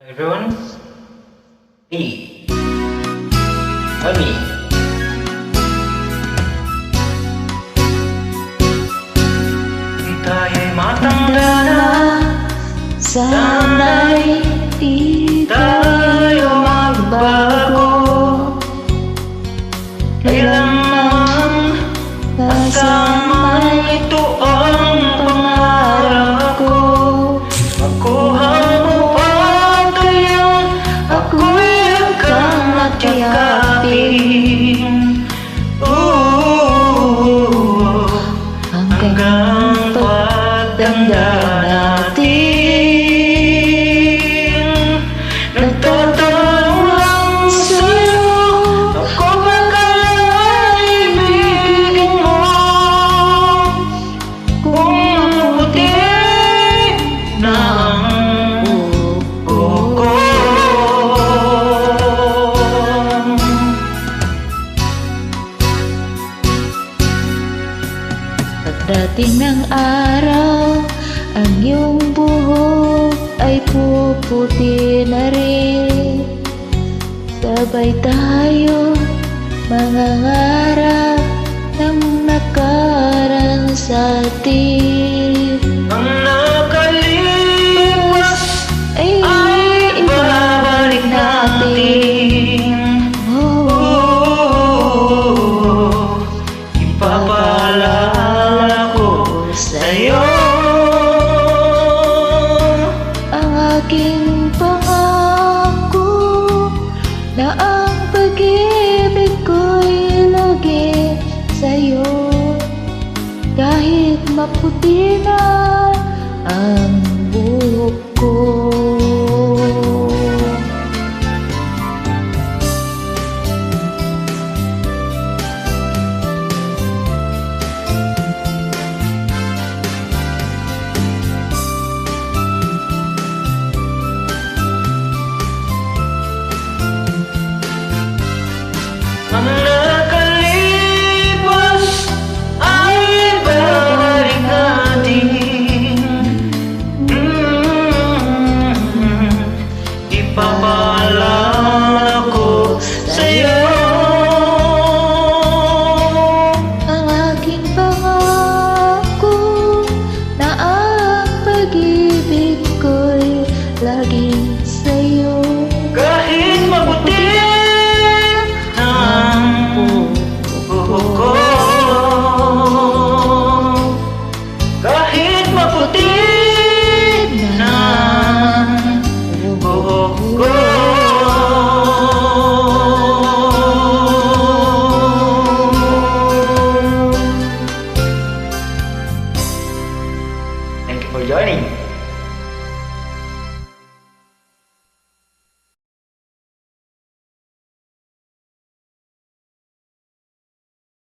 Everyone, Mami. Di tayo'y matanda na, sana'y di tayo magbago. Kailanman kasama ito ang pangarap ko. Makuha mo pa kayang Ako'y hanggang magyakapin. Hanggang pagtanda natin. Nagtatanong lang sa'yo, ako ba kaibigan mo? Kung maputi na ang buhok ko. Pagdating ng araw, ang iyong buhok ay puputi na rin. Sabay tayo mangangarap ng nakaraan sa atin. Ang nakalipas Ay ibabalik natin. Oh, Ipapaalala ko sa'yo ang aking pangako na ang pag-ibig ko'y lagi sa'yo. Kahit maputi na ang buhok ko. Ang nakalipas ay ibabalik natin. Ipapaalala ko sa'yo Ang aking pangako na ang pag-ibig ko'y laging sa'yo. kahit mabuti ang buhok ko. Kahit maputi na ang buhok ko. Thank you for joining.